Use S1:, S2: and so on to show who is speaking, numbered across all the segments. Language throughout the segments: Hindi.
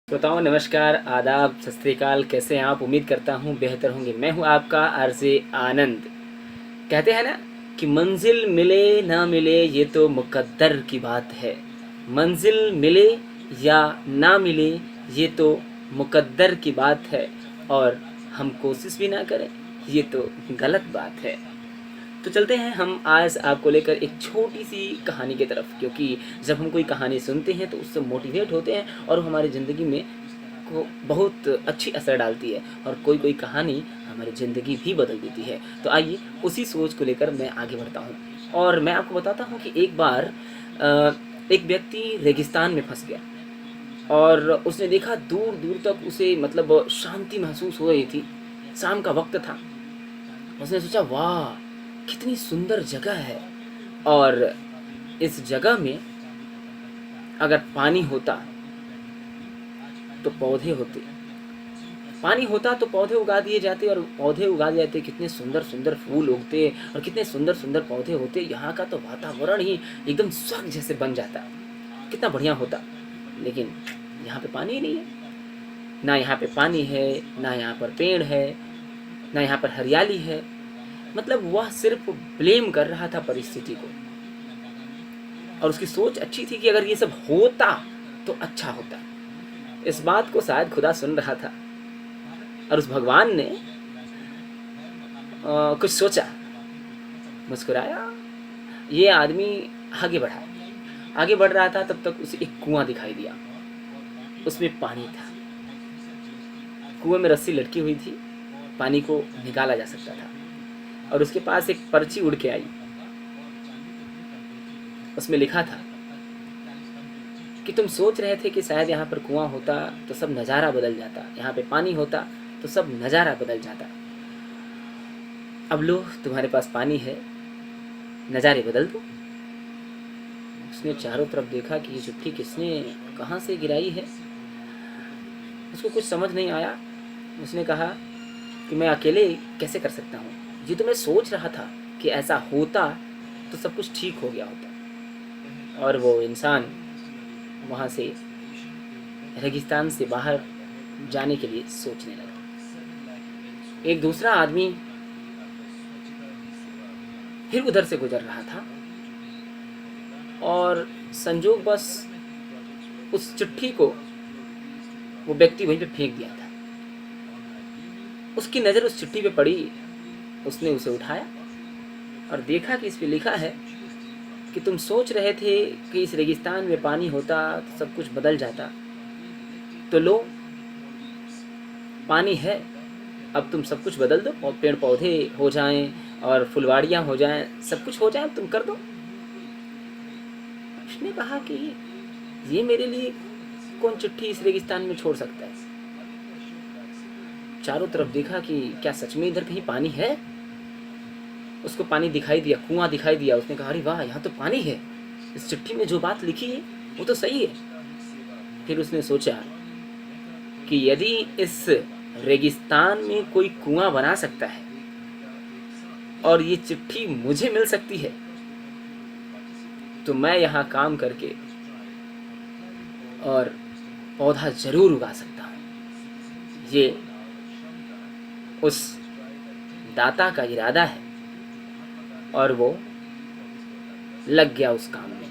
S1: श्रोताओं नमस्कार, आदाब, सत श्री अकाल। कैसे हैं आप? उम्मीद करता हूँ बेहतर होंगे। मैं हूँ आपका आरजे आनंद। कहते हैं ना कि मंजिल मिले ना मिले ये तो मुकद्दर की बात है। मंजिल मिले या ना मिले ये तो मुकद्दर की बात है, और हम कोशिश भी ना करें ये तो गलत बात है। तो चलते हैं हम आज आपको लेकर एक छोटी सी कहानी की तरफ, क्योंकि जब हम कोई कहानी सुनते हैं तो उससे मोटिवेट होते हैं और वो हमारी ज़िंदगी में को बहुत अच्छी असर डालती है, और कोई कोई कहानी हमारी ज़िंदगी भी बदल देती है। तो आइए उसी सोच को लेकर मैं आगे बढ़ता हूँ, और मैं आपको बताता हूँ कि एक बार एक व्यक्ति रेगिस्तान में फंस गया, और उसने देखा दूर दूर तक उसे मतलब शांति महसूस हो रही थी। शाम का वक्त था। उसने सोचा, वाह कितनी सुंदर जगह है, और इस जगह में अगर पानी होता तो पौधे होते, पानी होता तो पौधे उगा दिए जाते, और पौधे उगा दिए जाते कितने सुंदर सुंदर फूल उगते और कितने सुंदर सुंदर पौधे होते। यहाँ का तो वातावरण ही एकदम स्वर्ग जैसे बन जाता, कितना बढ़िया होता। लेकिन यहाँ पे पानी ही नहीं है। ना यहाँ पे पानी है, ना यहाँ पर पेड़ है, ना यहाँ पर हरियाली है। मतलब वह सिर्फ ब्लेम कर रहा था परिस्थिति को, और उसकी सोच अच्छी थी कि अगर ये सब होता तो अच्छा होता। इस बात को शायद खुदा सुन रहा था, और उस भगवान ने कुछ सोचा, मुस्कुराया। ये आदमी आगे बढ़ा, आगे बढ़ रहा था, तब तक उसे एक कुआं दिखाई दिया। उसमें पानी था। कुएं में रस्सी लटकी हुई थी, पानी को निकाला जा सकता था। और उसके पास एक पर्ची उड़ के आई। उसमें लिखा था कि तुम सोच रहे थे कि शायद यहाँ पर कुआं होता तो सब नज़ारा बदल जाता, यहाँ पे पानी होता तो सब नज़ारा बदल जाता। अब लो, तुम्हारे पास पानी है, नज़ारे बदल दो। उसने चारों तरफ देखा कि ये चिट्ठी किसने कहाँ से गिराई है। उसको कुछ समझ नहीं आया। उसने कहा कि मैं अकेले कैसे कर सकता हूँ, ये तो मैं सोच रहा था कि ऐसा होता तो सब कुछ ठीक हो गया होता। और वो इंसान वहाँ से रेगिस्तान से बाहर जाने के लिए सोचने लगा। एक दूसरा आदमी फिर उधर से गुजर रहा था, और संजोग बस उस चिट्ठी को वो व्यक्ति वहीं पे फेंक दिया था। उसकी नज़र उस चिट्ठी पे पड़ी। उसने उसे उठाया और देखा कि इस पे लिखा है कि तुम सोच रहे थे कि इस रेगिस्तान में पानी होता तो सब कुछ बदल जाता, तो लो, पानी है, अब तुम सब कुछ बदल दो, और पेड़ पौधे हो जाएं और फुलवाड़ियाँ हो जाएं, सब कुछ हो जाए, तुम कर दो। उसने कहा कि ये मेरे लिए कौन चिट्ठी इस रेगिस्तान में छोड़ सकता है। चारों तरफ देखा कि क्या सच में इधर कहीं पानी है। उसको पानी दिखाई दिया, कुआं दिखाई दिया। उसने कहा, अरे वाह, यहाँ तो पानी है, इस चिट्ठी में जो बात लिखी है वो तो सही है। फिर उसने सोचा कि यदि इस रेगिस्तान में कोई कुआं बना सकता है और ये चिट्ठी मुझे मिल सकती है, तो मैं यहाँ काम करके और पौधा जरूर उगा सकता हूँ। ये उस दाता का इरादा है, और वो लग गया उस काम में।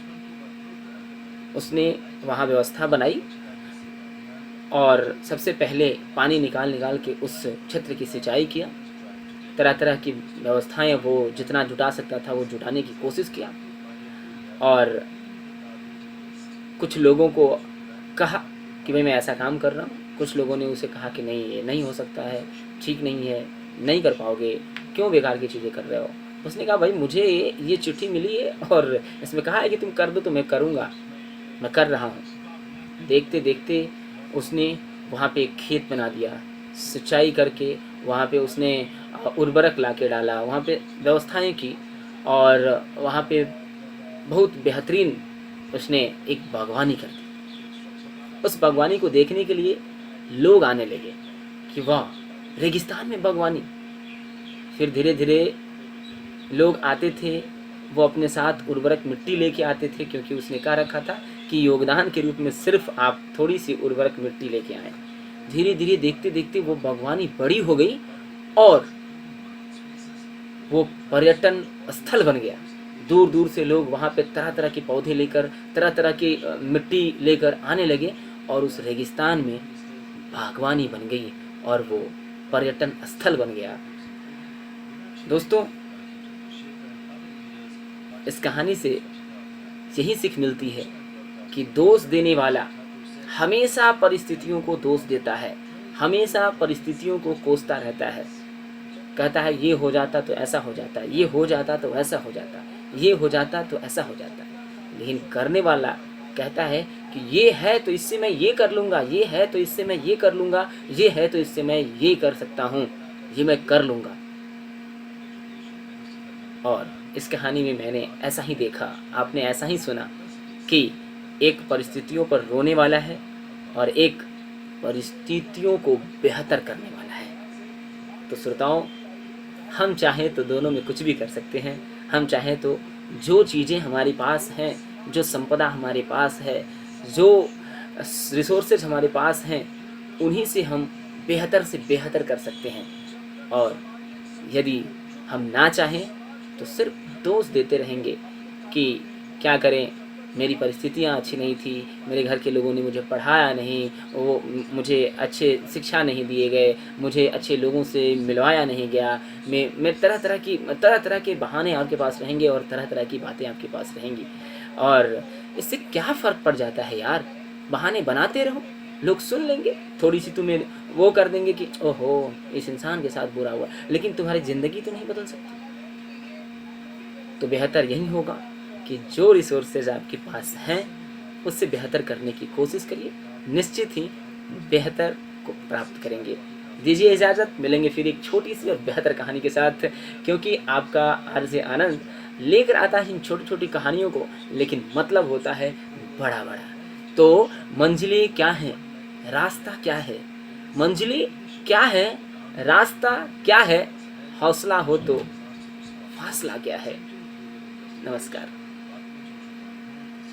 S1: उसने वहाँ व्यवस्था बनाई, और सबसे पहले पानी निकाल निकाल के उस क्षेत्र की सिंचाई किया। तरह तरह की व्यवस्थाएं वो जितना जुटा सकता था वो जुटाने की कोशिश किया, और कुछ लोगों को कहा कि भाई मैं ऐसा काम कर रहा हूँ। कुछ लोगों ने उसे कहा कि नहीं, ये नहीं हो सकता है, ठीक नहीं है, नहीं कर पाओगे, क्यों बेकार की चीज़ें कर रहे हो। उसने कहा, भाई मुझे ये चिट्ठी मिली है और इसमें कहा है कि तुम कर दो, तो मैं करूँगा, मैं कर रहा हूँ। देखते देखते उसने वहाँ पे एक खेत बना दिया, सिंचाई करके वहाँ पे उसने उर्वरक ला के डाला, वहाँ पे व्यवस्थाएं की, और वहाँ पे बहुत बेहतरीन उसने एक बागवानी कर दी। उस बागवानी को देखने के लिए लोग आने लगे कि वाह, रेगिस्तान में बागवानी। फिर धीरे धीरे लोग आते थे, वो अपने साथ उर्वरक मिट्टी लेके आते थे, क्योंकि उसने कहा रखा था कि योगदान के रूप में सिर्फ आप थोड़ी सी उर्वरक मिट्टी लेके आए। धीरे धीरे देखते देखते वो बागवानी बड़ी हो गई और वो पर्यटन स्थल बन गया। दूर दूर से लोग वहाँ पे तरह तरह के पौधे लेकर, तरह तरह की मिट्टी लेकर आने लगे और उस रेगिस्तान में बागवानी बन गई और वो पर्यटन स्थल बन गया। दोस्तों, इस कहानी से यही सीख मिलती है कि दोष देने वाला हमेशा परिस्थितियों को दोष देता है, हमेशा परिस्थितियों को कोसता रहता है, कहता है ये हो जाता तो ऐसा हो जाता, ये हो जाता तो ऐसा हो जाता, ये हो जाता तो ऐसा हो जाता। लेकिन करने वाला कहता है कि ये है तो इससे मैं ये कर लूँगा, ये है तो इससे मैं ये कर लूँगा, ये है तो इससे मैं ये कर सकता हूँ, ये मैं कर लूँगा। और इस कहानी में मैंने ऐसा ही देखा, आपने ऐसा ही सुना कि एक परिस्थितियों पर रोने वाला है और एक परिस्थितियों को बेहतर करने वाला है। तो श्रोताओं, हम चाहें तो दोनों में कुछ भी कर सकते हैं। हम चाहें तो जो चीज़ें हमारे पास हैं, जो संपदा हमारे पास है, जो रिसोर्सेज हमारे पास हैं, उन्हीं से हम बेहतर से बेहतर कर सकते हैं। और यदि हम ना चाहें तो सिर्फ दोष देते रहेंगे कि क्या करें, मेरी परिस्थितियाँ अच्छी नहीं थी, मेरे घर के लोगों ने मुझे पढ़ाया नहीं, वो मुझे अच्छे शिक्षा नहीं दिए गए, मुझे अच्छे लोगों से मिलवाया नहीं गया। मैं तरह तरह के बहाने आपके पास रहेंगे और तरह तरह की बातें आपके पास रहेंगी। और इससे क्या फ़र्क पड़ जाता है यार, बहाने बनाते रहो, लोग सुन लेंगे, थोड़ी सी तुम्हें वो कर देंगे कि ओहो इस इंसान के साथ बुरा हुआ, लेकिन तुम्हारी ज़िंदगी तो नहीं बदल सकती। तो बेहतर यही होगा कि जो रिसोर्सेज आपके पास हैं उससे बेहतर करने की कोशिश करिए, निश्चित ही बेहतर को प्राप्त करेंगे। दीजिए इजाज़त, मिलेंगे फिर एक छोटी सी और बेहतर कहानी के साथ, क्योंकि आपका आरजे आनंद लेकर आता है इन छोटी छोटी कहानियों को, लेकिन मतलब होता है बड़ा बड़ा। तो मंजिलें क्या हैं, रास्ता क्या है, मंजिलें क्या है, रास्ता क्या है, हौसला हो तो फासला क्या है। नमस्कार।